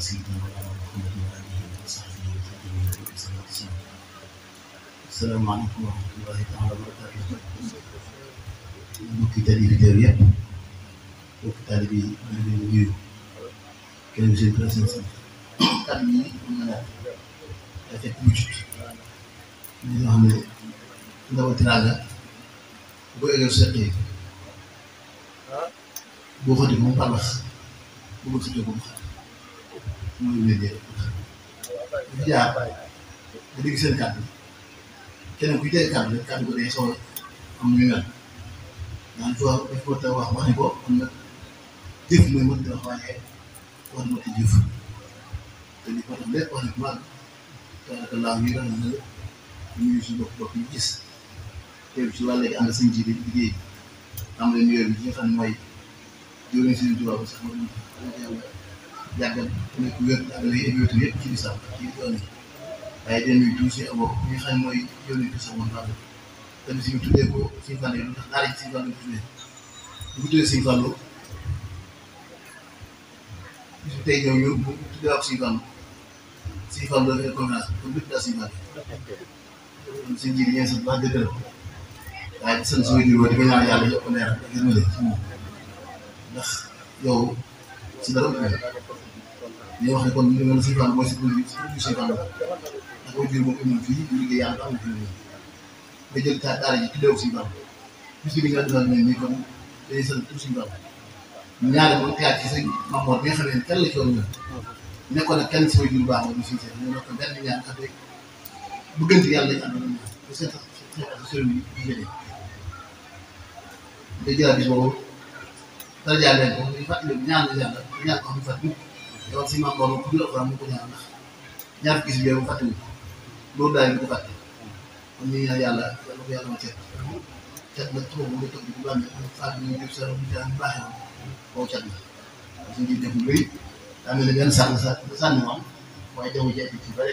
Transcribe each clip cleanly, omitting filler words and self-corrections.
سيدنا محمد وآله وصحبه وسلم. السلام عليكم ورحمة الله تعالى وبركاته. mbokki taalibe teew yëpp mbokki taalibe yi ñu ngi leen di nuyu kenn seen présence kàddu yi mën na la fekk mucc ñi nga xam ne ndaw teraanga bu ëllëg seqee boo xoolee moom pàllax bu ko tuddee ko mu xam mooy wér-gu-yaram bu jaar nga dégg seen kàddu keneen kuy teg kàddu rek kàddu ko day xaw a am ñu mel daan fa daf ko wax ne ko kon nag jëf mooy mën di wax waaye war na ko jëf te li ko tax lépp wax ne ko màgg daanaka laaw yi rafet na ñu ngi suñu bopp ñu gis teew ci wàll gi ànd sëñ ji di liggéey am leen yooyu bi ci nga xam ne mooy jëriñ Sëriñ Tuubaa ba sax ma doon yàlla yàggal nekk wér ak lay évétu yëpp ci lislaam ci yoon yi waaye dañuy tuuti abo ñi nga xam ne mooy jëriñ ko sax moom Fallou tamit si ñu tuddee ko Sëriñ Fallou lu tax daara ji Sëriñ Fallou tuddee bu ko tuddee Sëriñ Fallou bisu tey ñëw ñu tuddee ak Sëriñ Fallou dafay conférence kon lépp daal Sëriñ Fallou kon seen ji di ñeen sax baax dëgg la waaye di sant sama jur di ko ñaan yàlla yokk leer ak yërmande ci moom ndax yow si dara ëpp ñu wax ne kon li nga ne Sëriñ Fallou mooy si produit Sëriñ Fallou ndax boo jur moom amoon fii ñu liggéey yàlla am na fi mu nga jël daara ji tuddee ko Sëriñ Fallou bis bi nga defal ne nii kon dañuy sant tout Sëriñ Fallou ñaare moom teyaat ci sëñ Mamour bi nga xam ne kenn la ci woon ñun nekkoon ak kenn sama jur baax moom ñu siy seet ñu nekk benn ñaan xam ne bëggante yàlla lañ àndoon ñaan ba seen sëriñ bi ñu jëlee nga jëlaat bis boobu dara jaay leen ko ñu fàttali ñaan la yàlla ñaan ko xam ne fàttali yow si Mamour moom ku dul alxuraan mu ko ñaan ndax ñaar gis bi yow fàttali loolu daal di ko fàtte kon ñu ñaan yàlla yàlla ko yàlla ma cat nag tubaab mu ngi toog di ko bàmmee fàttali ñu jëf sa bu jaan baaxee boo cat na parce que njiit def lu bëri daa mel ne benn sànni moom waaye jaww ji ci bëri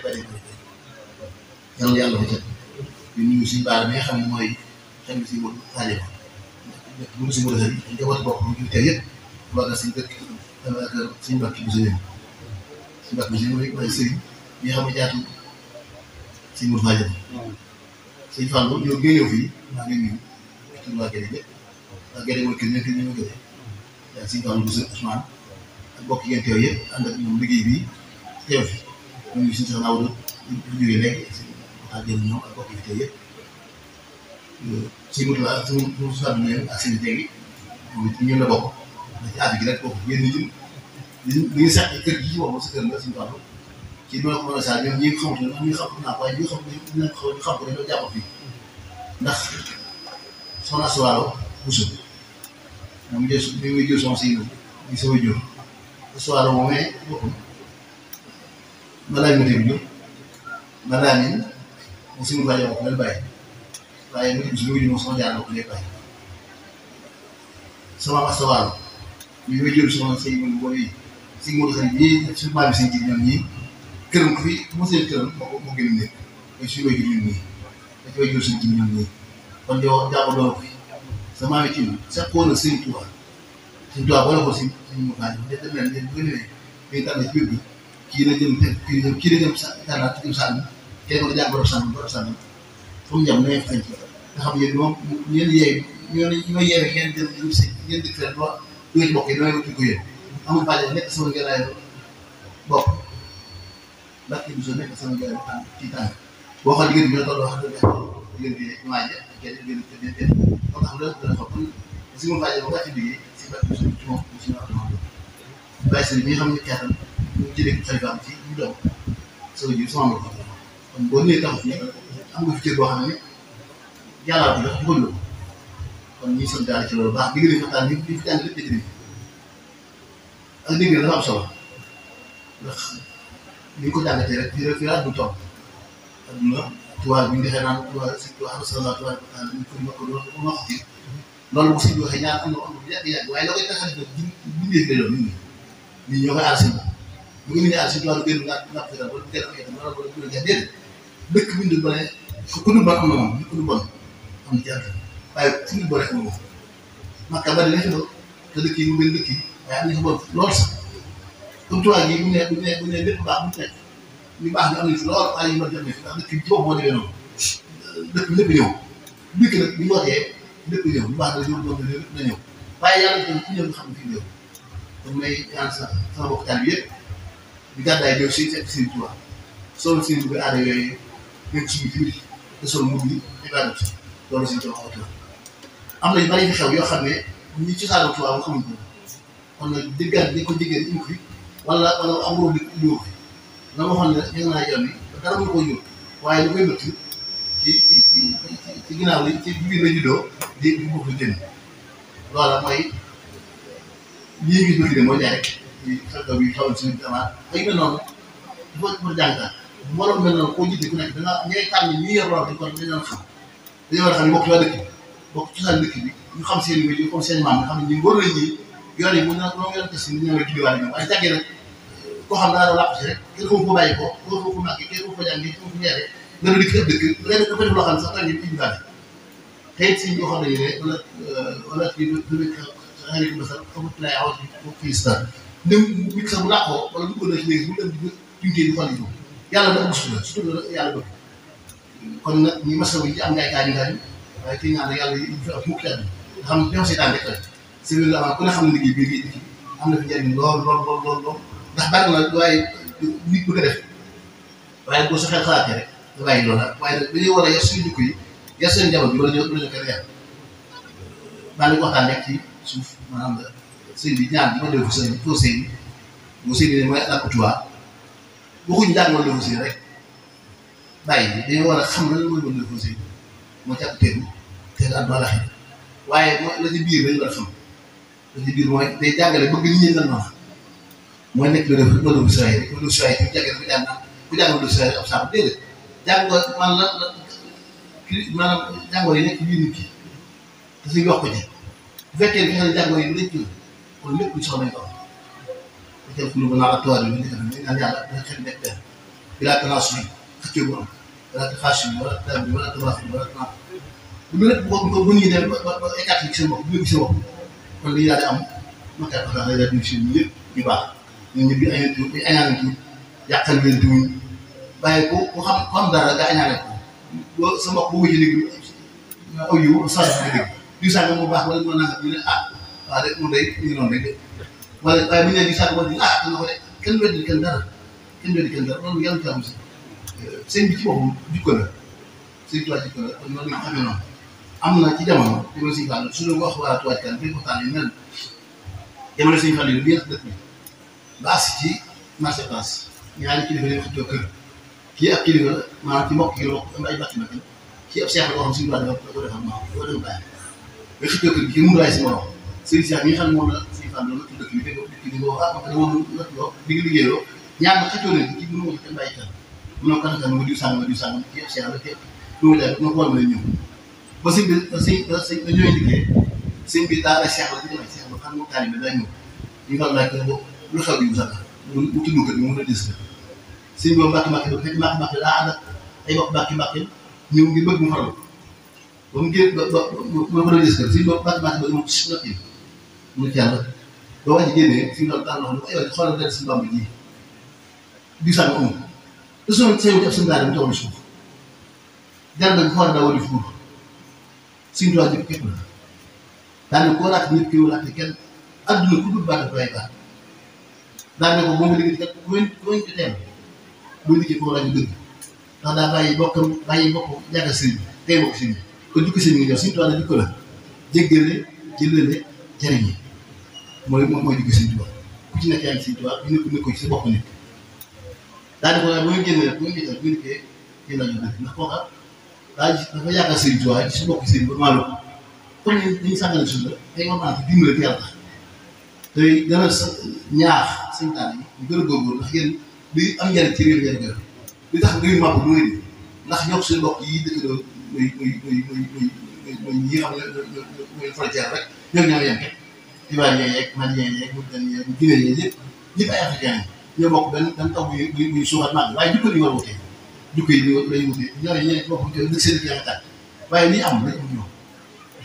yàlla ko cat ñu nuyu suñu baar bi nga xam ne mooy xam ne si mo xaaje ko bu si mo defee dañ ko war a bokk ñu tey yëpp waga suñ dëkk ak suñu mbokk bu sëñ suñu mbokk bu sëñ mooy sëriñ ñi nga xam ne jaatu suñ mo xaaje ko suñ Fallou ñoo ñëw fii maa ngi nuyu tur waa Gédé yëpp waa Gédé mooy kër ñoo kër ñoo Gédé yaa Sëriñ Fallou bu sëñ Ousmane ak bokk ngeen teew yëpp ànd ak ñoom liggéey bi teew fi ñu ngi suñu sax naaw ñu jógee léegi waxtaan jël ñoom ak bokk yi teew yëpp si mut la suñu suñu ñëw ak seen teegi ñun la bokk da ci àdd gi rek bokk yéen ñi ñu sax kër gi ci bokk sa kër la Sëriñ Fallou ci dina ko mën a saa ñoom ñi xamut ne ñu xam naa ko waaye ñi xam ne xam ko dañoo jàpp fii ndax soxna Suwaalo Bousso moom jël su ñu jël son si ñu sama jur Suwaalo moomee boppam balaa ñu tegu balaa ñu mu suñu bàyyi wax leen bàyyi waaye mu suñu jur moom sama jaar ko lay bàyyi sama ak Suwaalo ñu jël son si ñu booy si mu xarit yi suñu maam si ñoom ñii këram ko fi mu seen këram moo gën a nekk mais suñu way jur ñun nii dafa way jur suñu ji ñun nii kon yow jàpp doon fi sa maam yi ci sax koo na Sëriñ Tuubaa Sëriñ Tuubaa boo la ko si suñu mu xaaj dem leen yéen bu ngeen ñëwee dañuy tànn ci biir bi kii na jëm kii na jëm sa tànnaat jëm sànni kenn ko da jàng borom sànni fu mu jëm na ngeen fañ nga xam yéen moom ñeen yeey ñu ma yeewee ngeen jëm ñu si ngeen dëkk leen ba du ci bokk yi damay wut ko yéen amul bàjjee nekk sama ngelaay bopp ndax kii bi soo nekk sama ngelaay tànk ci tànk boo xam diggante bi nga toll wax dëgg diggante waaje kenn diggante moo tax la dana fa kon si ma bàjjee ba wàcc liggéey si bàtt bi ci moom si ma bàyyi sëriñ bi nga xam ne kaatam ñu jëlee xalifaam ci ñu doom sama jiw sama mbokk kon boo ñëwee taxaw fii am nga fi cër boo xam ne yàllaa ko jox dugal la kon ñuy sant daal ci loolu baax digg nañ waxtaan ni fi jàng lépp dégg nañ ak dégg dafa am solo ndax ni ñu ko jàngatee rek fii laa du toog adduna tubaab bi ñu defee naan tubaab si tubaab sallallahu tubaab ñu ko ma ko doon ma wax ci loolu bu si waxee ñaar am na yàgg waaye la koy tax a def bindee lay doon nit ñi ñoo koy aar seen bopp bu nga nit ñi aar si tubaab génn nga fi dal wala kenn am itam wala wala bu la déedéet dëkk bi ñu ba ne ku ñu bon am na moom ku ñu bon am na ci àdduna waaye fu ñu bon rek moom makka ba dina fi doon te dëkk yi mu gën dëkk yi waaye am na fi bon lool sax comme tubaab yi bu ne lépp baax bu nekk ñu baax ñu am nañ fi lool waaye ñu mën a jot ndax dëkk bi ci bopp moo demee noonu dëkk bi lépp ñëw dëkk nag bu ñu wootee lépp ñëw lu baax na ñëw loolu lépp na ñëw waaye yàlla itam ku ñëw nga xam ne fii ñëw kon may ñaan sama bokk taal bi yëpp di gàddaay ñëw si fekk seen tubaab solo seen bu aada yooyu nekk suñu tuuti te solo mbubb yi ibadat loolu seen tubaab xawatu am nañu bari fi xew yoo xam ne ñi ci saano tubaab bu xamuñ ko kon nag déggaat dañ ko déggee indi ko fi wala am róo di indiwoo fi na ma waxoon ne ñu naa yoon yi dara mu koy yóbbu waaye lu koy bëtt ci ginnaaw li ci biir la juddoo di bokk lu jënd loola mooy lii gis bëgg de mooy jaay rek xew bi xawoon si amaat ay mel noonu dafa jàngal mbooloo mel noonu koo jiite ku nekk danga ñay tànn ñi yor lool dañ ko dañu doon xam dañoo war a xam ne bokk ci waa dëkk bi bokk ci seen dëkk bi ñu xam seen wéy comme seen maam nga xam ne ñu wóor nañ ñi yoon yi mu na loo yoon test ni ñoo la juddiwaale ñoom waaye jàggee nag koo xam daa làpp si rek kenn xamu ko bàyyi ko koo xamu ko màgg kenn xamu ko jàngi kenn xamu ko ñeere nga dëkk ci ëpp dëkk léegi dafa def loo xam ne sax dañuy indiwaale te it si ñoo xam nañu ne wala kii xarit ba sax xamut lay aw ci kii si dara ndem nit sax bu làqoo wala bu ko def léegi bu dem di tuntee di xool yi yàlla dafa bëgg sutura sutura la yàlla bëgg kon nag ñi masawu yi ci am ngay gaañu gaañu waaye kii ñaan yàlla yi fi am mukki at nga xam ne seetaan rek la c'est vrai avant ku ne xam ne liggéey bi ngi am na fi njëriñ lool ndax bari na waaye nit bu ko def waaye boo sa xel xalaatee rek nga bàyyi loolu la waaye nag dañuy war a yar suñu jikko yi yar seen njaboot bi wala ñu koy yar maa ngi waxtaan rek ci suuf maanaam la sëñ bi ñaan bi ma def sëñ foo sëñ bi boo sëñ bi ne mooy ak tuwaa waxuñu jàng wala defu sëñ rek bàyyi bi dañoo war a xam lan mooy wala defu sëñ moo ci ak tegu tegu ak balaxe waaye la ci biir lañu war a xam la ci biir mooy day jàngale bëgg nit ñi lan wax mooy nekk la def wala defu sëñ rek wala defu sëñ ku jàngale ku jàng wala defu sëñ ab saabu déedéet jàng man la kii maanaam jàngoro yi nekk biir nit ki te suñu wax ko ci bu fekkee ne nga jàngoro yi bu nekk kon lépp lu soxla nañ ko am da cee lu ba ak tuwaat yi ñu def naan yàlla dina xëy nekk benn bi laa tanaasu bi xëccoo bu am wala taxaas bi wala taam bi wala tabax bi wala taam lu lépp bu ñu dem ba écarté ci seen bopp bu ñu seen bopp kon li daal di am makaat wax day def ñu si ñëpp ñu baax ñun ñëpp di añaanantu yàqal leen tuuñ bàyyi ku xam dara nga añaane ko boo sa mbokk boo ko ci dégg aw yiw saa nga dégg di sànq mu baax wala mu naan ñu ne waaw rek mu day ñu ngi noonu rek wala waaye bu ñu nee di sànq wala dina ko de kenn weddi kenn dara loolu yàlla ci am si sëñ bi ci boppam jikko la sëñ Tuubaa jikko la kon noonu la ñu xamee noonu am na ci jamono jamono Sëñ Fallu su doon wax waa Tuubaa kan dañ waxtaan yu mel jamono Sëñ Fallu yi bi yàq dëkk bi ba agsi ci marché place ñaari kilifa yi xëccoo kër kii ak kilifa maanaam ci mbokk yi la bokk am ay bàtt na kii ab seex la boo xam Sëñ Tuubaa dafa ko defal maam dafa dem bàyyi nga xëccoo kër gi kii mu raay si morom sëriñ Cheikh mi nga xam ne moom la Sëñ Fallu la dëkk bi dégg dëkk bi boo xam ne moom la di liggéeyoo ñaar na xëccoo leen ci mënu ma kenn bàyyi kenn mënoo kan kan nga diw sàngam kii ab seex la kii lu ma jaay ma ko war ma leen ñëw ba sëñ bi sëñ ñooy liggéey sëñ bi daa la seex la di seex la xam nga taalibe daa ñëw ñu fa laaj ko lu xew di sax mu tudd kër gi mu la dis sëñ boobu mbàkki mbàkki ba fekk mbàkki daa ànd ak ay bokk mbàkki ñëw ngi bëgg mu faral ba mu génn ba ma ko doon gis kër sëñ boobu mbàkki ba moom si nag yi mu ci yàlla ba wàññi génnee fi mu doon tànn wax ne aywa xoolal del si mbàmb ji di sànni amul te soo sëñ bi def seen daara mu toog suuf jar na xoolal daa war di fuur sëñ Tuubaa jëpp képp la daanaka koo laajte nit ki woo laajte kenn adduna ku dul baat ak lay baat daanaka ko moom liggéey kat bu ñu ko teel bu liggéey ko rajo dëgg ndax daa bàyyi bokkam yàggal sëriñ bi tey bokk sëriñ bi kon jukki sëriñ bi nga jox Sëriñ Tuubaa la jukko la jéggale jëlale jariñi mooy jukki Sëriñ Tuubaa ku ci nekk yaa ngi Sëriñ Tuubaa ñu nekk ko ci sa bopp nit daanaka waaye bu ñu génnee rek bu ñu gisal bu ñu dikkee ci rajo dëgg ndax kooka dafa yàggal Sëriñ Tuubaa ci sa bopp sëriñ ba maalo kon dañu sàngale suuf la tey war naa ko dimbale te yàlla tax tey dana ñaax sëñ taal yi ñu gën a góorgóorlu ndax yéen li am njëriñ ci réew mi li tax réew màpp du wéy ndax ñoo seen mbokk yi dëkk doon muy ñi nga xam ne mooy frontière rek ñoom ñoo yem rek Ivoiriens yeeg Maliens yeeg Mauritaniens yeeg Guinéens yeeg ñëpp ay africains ñoo bokk benn taw buy suuxat màgg waaye jukko yi ñu war a wutee jukko yi lañu wutee ñooñu ñeneen bokk dëkk seen i jafe waaye li am lañ am ñoom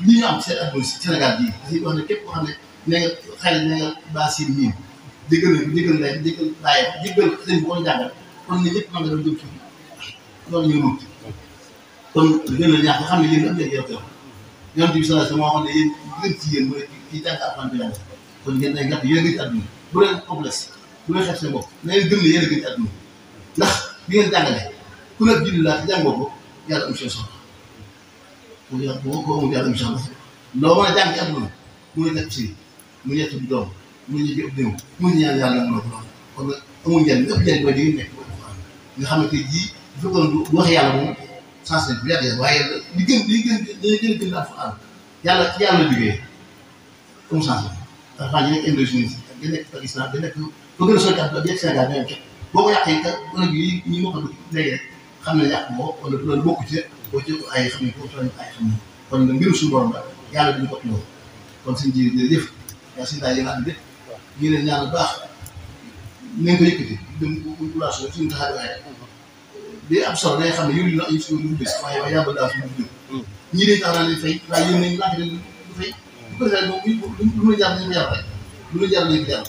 li ñu am seen adduna Sénégal bii dañuy wax ne képp koo xam ne nee nga xale nee nga baa siin miin jéggal nañ ko jéggal leen jéggal bàyyam jéggal sëñ bi ko jàngal kon nit ñëpp mën nga doon jëm ci loolu ñu wut kon gën a ñaax nga xam ne yéen am ngeen yow yonent bi sallallahu alayhi wasallam moo xam ne yéen gën ci yéen mooy ci jàng alxuraan bi yàlla kon ngeen day gàtt yéen a gën ci àdduna bu leen complexe bu leen xeeb seen bopp na ngeen gëm ne yéen a gën ci àdduna ndax bi ngeen jàngale ku nekk julli laa te jàngoo ko yàlla am seen soxla ko amul yàlla am soxla loo mën a jàng ci àdduna mu ngi teg si mu ñett bi doom mu ñu ëpp néew mu ñu ñaan yàlla mën a ko doon kon nag amul njëriñ ëpp njëriñ mooy di ngeen nekk nga xam ne tey jii bu fekkoon du wax yàlla moom sensé bu yàgg waaye li gën dañuy gën a gën a alxuraan yàlla ci yàlla liggéey comme sensé alxuraan yi nekk Indonésie ak yi nekk Pakistan di nekk ba gën a sori ak bi Sénégal ñoom képp boo ko yàqee kat ëllëg yi ñi moo ko léegi rek xam ne yàq moo wala loolu bokku ci boo ci ay xam ne ko ay xam ne kon nag mbiru suñu borom la yàlla duñu ko loolu kon suñu ji jërëjëf yaa suñu daal yéen a ànd ñu leen ñaan baax nañ ko yëkkati dem relation suñu taxaw waaye di am solo day xam ne yooyu la ay suñu lu bés waaye waaye yàlla daal suñu jóg ñii dañ tax naa leen fay waaye yéen nañ laaj leen du fay bu ko defee moom lu muy jar nañ ko jar rek lu muy jar nañ ko jar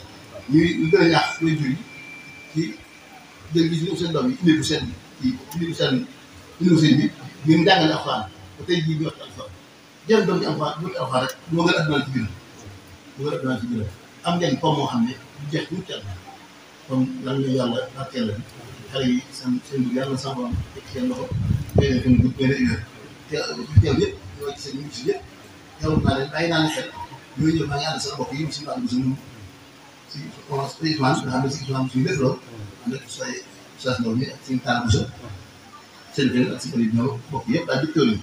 ñuy gën a ñaax lay jur yi ci jël gis ñëw seen doom yi indi ko seen kii indi ko seen université bi ngeen jàngale alxuraan ba tey jii ñu wax alxuraan jël doom ci alxuraan bu alxuraan rek moo gën a addunaan ci biir moo gën a addunaan ci biir am ngeen comme moo xam ne du jeex ñu teel kon lan la yàlla barkeel la xale yi seen dugub yàlla na sàmm teg seen loxo béy nañ ko ñu béy nañ heure te teew yëpp ñoo gisee ñu gis yëpp teewul naa leen bàyyi naa leen xel ñooy ñëw maa ngi ànd sa mbokk yi si wàllu suñu si commence Ismaël nga xam ne si Ismaël suñu def loolu ànd ak say saa si ak suñu taal bu seen kër ak si bëri ñëw mbokk yëpp daal di teewlu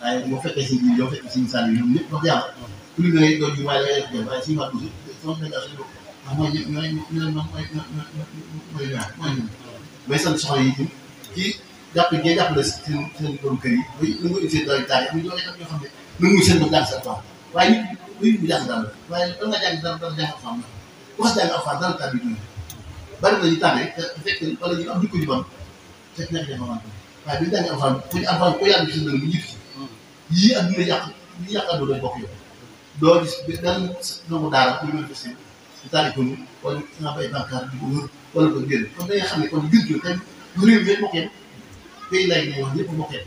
waaye moo fekkee si biir ñoo fekk si misaal yi ñoom ñëpp wax yàlla plus da ngay doon ju waaye da ngay def waaye suñu wàllu sama délégation bopp ndax mooy mooy sant soxna yi itam ci jàpp ngeen jàppale seen borom kër yi ba nu mu utile doy taal yi am ñoo xam ne nanguñu seen bopp jàng sa alxuraan waaye nit mu jàng dara waaye da nga jàng dara jàng alxuraan la ku xas jàng alxuraan dara taal bi dund bari na ñu tànnee te fekk wala ñu am jikko ju bon fekk nekk dafa man waaye bi ñu jàng alxuraan ku ñu alxuraan ko yàlla bi si dëgg bu jiitu ci yii ak dina yàq yi yàq àdduna doy bokk yow doo gis benn nangu daara pour ñu def di taal ko wala nga bay bànqaar di ko wër wala ko génn kon da nga xam ne kon gën ko tey lu réew mi bokkee pays lay ne wax ñëpp bokkee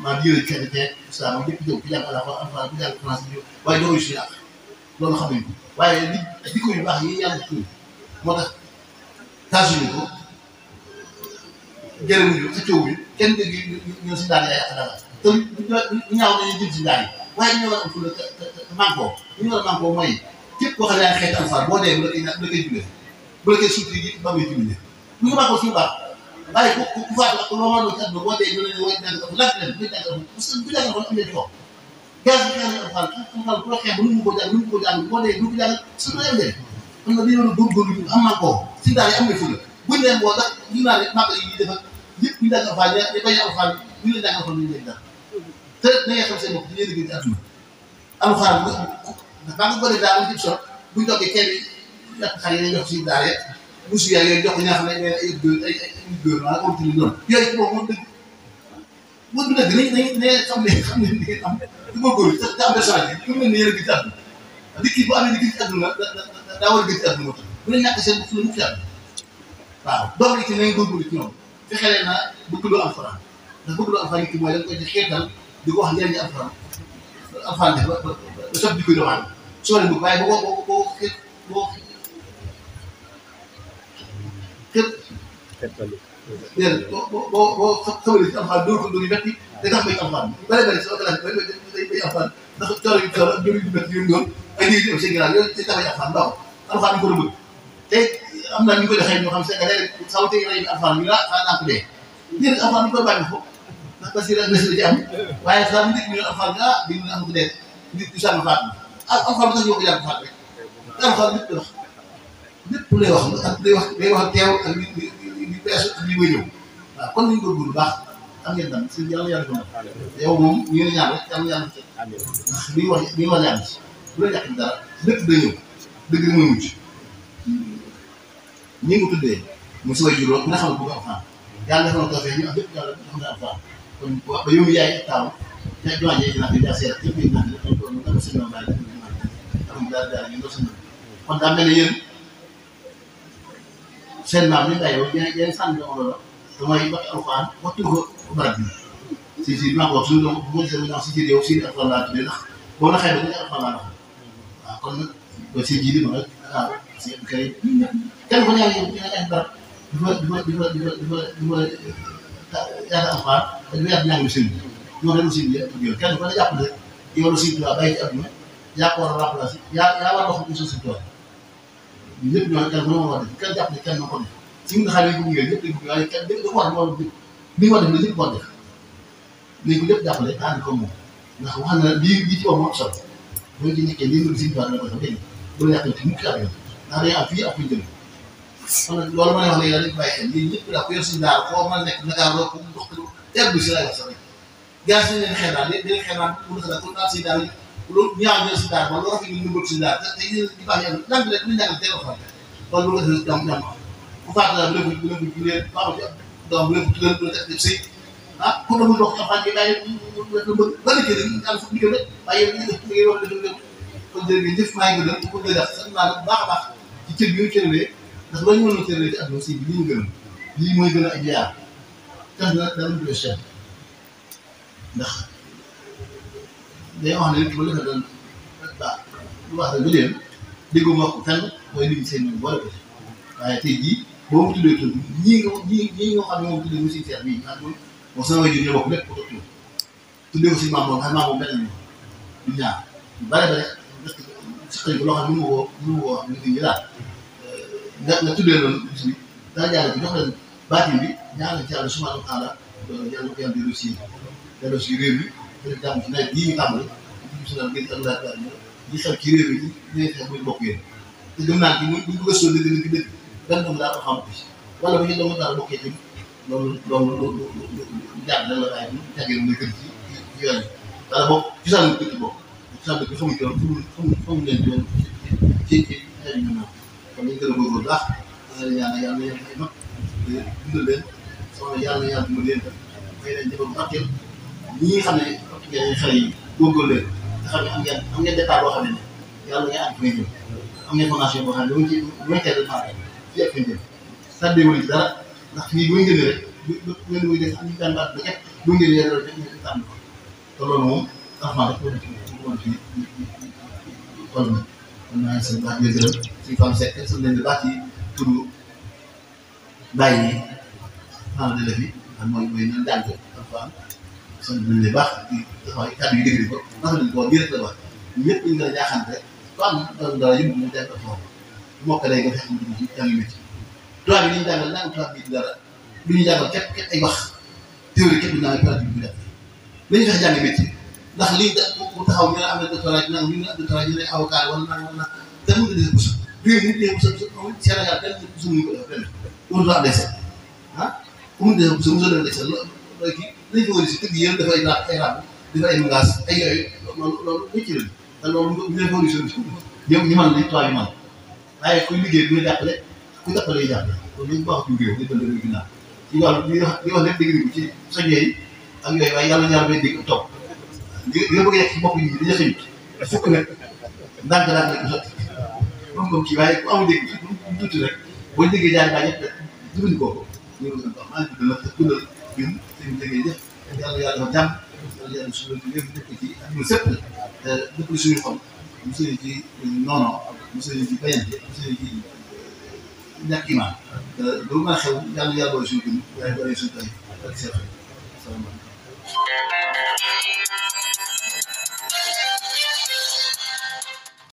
maa di yële kenn tey saa moom ñëpp jëw ku jàng alxuraan ku jàng français bi waaye doo si yàq loolu xam nañ ko waaye di ko yu baax yi yàlla ci moo tax taasuñu ko jërëmuñu xëccoo bi kenn dégg ñoo si daal yaay yàq dara te ñaaw nañu jëm si daal yi waaye dañoo war a am fu la manquoo ñu war a manquoo mooy képp koo xam ne yaa ngi xeetu alxuraan boo dee bu la koy jullee bu la koy suuti gi ba muy jullee bu ñu baaxoo suñu baax waaye ku faatu ak loo mën a doon ci àdduna boo dee ñu ne woy jàng ko laaj leen buy jàng parce que bu jàng ko am nañ ko gaz bi xeex alxuraan alxuraan bu la xeex ba nu mu ko jàng nu mu ko jàng boo dee du ko jàng suñu la yem am na dañoo góorgóorlu am manquoo si daal yi am na fula buñ leen boo ndax ñu naa ne màgg yi defal yëpp ñu jàng alxuraan ñu bañ alxuraan ñu leen jàng alxuraan ñu leen dara te na ngeen xam seen bopp dañuy liggéey ci àdduna alxuraan ndax baa nga bëri daal di sot buñ toggee kenn yàq xar yi jox si daal yeeg musu yaay yooyu jox ko ñaa xam ne ay góor maanaam ortili noonu yooyu boobu moom dëgg moom du dëgg nañ xam ne li ngeen am di góorgóorlu te am personnalité yi ñu mel ne yéen a gën ci àdduna nit ki bu amee ni gën ci àdduna daa war a gën ci àdduna moo tax bu ne ñàkk seen fu la mu ci àdduna waaw doom yi ci nañ góorgóorlu ci ñoom fexe leen naa bëgg loo alxuraan ndax bëgg loo alxuraan nit ki mooy da nga koy ci xeetal di ko wax njëriñu alxuraan alxuraan def ba sot di ko doxaan soo leen bëgg waaye boo képp déedéet boo xamale ci alxuraan dóor ko dóor yu métti da tax bay alxuraan bëri bëri sama classe bi day bay alxuraan ndax cooro yu cooro ak dóor yu métti yu doon ay lii di seen ginnaaw yooyu day tax bay alxuraan baaxul alxuraan ñu ko doon bëgg te am naa ñu koy doxee ñoo xam ne léeg-léeg saw tey rey bi alxuraan ñu naa ko dee déedéet alxuraan ñu koy bàyyi foofu ndax parce que la ci am waaye sax nit ñu alxuraan bi ñu am ko dee nit ñu sànni faat alxuraan bi tax ñoo ko jàng faat rek alxuraan nit wax lépp lay wax day wax teew ak li peesu ak li may ñëw waaw kon nañu góorgóorlu baax am ngeen dam si yàlla ko nag yow moom ñu ne ñaan rek yàlla ndax li wax yàlla ci bu la ñàkk dara lépp day ñëw dëgg mooy mucc ñi nga tuddee mu si way juróom ku ne xam ne bëgg alxuraan yàlla defal na ko fee ñu am lépp yàlla xam ne alxuraan kon ba yow mi yaay taaw te jumaa jee dinaa fi daa seet yëpp yi naan dama sëñ ma bàyyi am daal ñu doo sëñ kon daa mel ne yéen seen maam ñu bàyyi ba yeneen sànni jamono la te mooy waxi alxuraan wattu ko barab bi si maa ko wax suñu doom bu ma gisee si ci réew si alxuraan laa tuddee ndax boo na xëy na dañuy alxuraan laa wax waaw kon nag ba si ji bi ma rek waaw si kay kenn ku nekk yow dina barab di fa yaakaar alxuraan te du yàgg ñaari sëñ bi ñoo dem sëñ bi yëpp kenn ku ne jàpp ne yow la sëñ bi bàyyi ci àdduna yaa ko war a remplacer yaa war a wax ñu suñ tool ñëpp ñoo kenn ku ne war a def kenn jàpp ne kenn na ko def si nga xam ne bëgg ngeen ñëpp dañ bëgg waaye kenn dafa war a li nga def la ñëpp war def léegi ko lépp jàppale ànd ko moom ndax wax na lii ci moom moo solo boo ci nekkee lii nga siy toile la ko def dégg nga bu la yàqal ci mukk ak yow ndax day am fii ak fuñ jëm kon nag loolu ma lay wax léegi dañ ko bàyyi xel lii ñëpp daal ku yor suñu daara foo mën a nekk Dakar loo ko dox ko teer bi si laay wax sax rek gars yi leen xeex daal dañuy xeex naan bu la ko daal si daara yi loolu ñaaw jël si daara ba loolu rafet ñu bëgg si daara te di baax yàlla dang leen ñu jàngal teel a xam kon lu ko def jàmm jàmm ku faatu daal bu leen bu leen baaxul ci doom bu leen tuddal bu leen def sëy ah ku demul dox xam nga bàyyi ba la jëlee ñu daal fu ñu rek waaye yéen ñu ngi wax dëgg kon jërëjëf maa ngi gën ko def sax naa la bu baax a baax ci cër bi ñu cëralee ndax loolu ñu mën a cëralee ci àdduna si lii ñu gën lii mooy gën a ak yaar tax na dara du cher ndax day wax ne bu la defee doon baax lu wax rek ba léegi déggoo ma ko fenn mooy nit ñi seen ñoom boole ko ci waaye tey jii boo ma tuddee tur ñii nga xam ne moom tuddee monsieur Seex bii nga xam ne moom sama wajur ñoo bokk lépp ko tur tuddee ko si maam moom xam maam moom benn ñu ñaar ñu bare bare parce que si xëy loo xam ne mënu ma koo nit ñi daal nga tuddee loolu bis bi daa jaaree bi jox leen baatin bi ñaanal ci yàlla subhanahu wa taala yàlla ko yàlla delloo si réew mi peut-être jàmm ci nawet bii ñu tàmbali ci suñu gën am laa ñi xew ci réew mi ci ñooy fexe muy bokk yéen te gëm naa ni buñ ko gëstoo dëgg benn doomu daal ko xam wala bu ñu doomu daal bokkee tamit loolu jàpp la la waaye bu jàggee muy gën ci yoon yi wala boog ci sànni dëkk bokk ci sànni dëkk xamuñ yoon xamuñ leen yoon ci xeetu ñu naan kon dañ gën a góorgóorlu baax yàlla yàlla ay mag dundal leen soxna yàlla dundal leen may leen jëfal barkeel ñi nga xam ne ngeen xale yi góorgóorlu leen nga xam ne am ngeen départ boo xam ne yàlla ngay am fi ngay jëm am ngeen formation boo xam ne dama ci dama teel a fii ak fi ñu jëm sàddee wala ci dara ndax fii boo ngeen rek ngeen muy def am ñu tànn baat ba ket boo ngeen yore rek ñu tànn ko te loolu moom franchement rek ko def fii toll na kon naa seen baax di gërëm suñu femme Seck sant nañ la baax ci turu bàyyi yi xanaa de la fi ak mooy ñun jàng alxuraan sant nañ la baax di taxawaay kàddu yi dégg ko ndax dañ ko lii rek la wax ñëpp ñu gën a jaaxante rek ku am dara yëngu ñu jàng alxuraan moo ko lay nga fexe mu dugg ci jàng métti tubaab yi li ñu jàngal naan tubaab bi dara lu ñu jàngal képp ay wax théorie képp naa pratique bi def la ñu fexe jàng métti ndax lii da bu taxaw ñu ne am na doctorat ñu ne doctorat ñu ne avocat wala naan te mën nga def pousse réew mi dee pousse Sénégal kenn pousse ñu ko def benn warut a am dese ah ku mu def pousse mosoo def dese loolu kii dañ ko wëri si tëgg yéen dafay ay rab dafa ay mungage ay yooyu loolu métti la te loolu ñu leen wëri solution ñoom ñu mën li tubaab yi mën waaye kuy liggéey du la jàppale ku jàppale yi jàppale loolu lañ baax ci réew mi dañ doon ginnaaw ci wàllu li wax lépp dégg ko ci soññee yi ak yooyu waaye yàlla ñaar bay dégg topp li nga bëgg a yegg ci bopp yi dañuy xëy fukk nag ndànk-ndànk rek sotti moom comme kii waaye ku amul dégg du tuuti rek boo déggee jaay baa ñett rek jëfandikoo ko ñu ngi ko maa ngi tudd nag te tuddal ñun seen liggéey jëf yàlla dafa jàmm yàlla yàlla suñu lépp dëkk ci adduna sëpp te dëkk li suñu xol mosuñu ci noono mosuñu ci bayante mosuñu ci ñàkk imaan loolu mën a xew yàlla boole suñu gën waaye boole suñu tay ak seen xel salaamaaleykum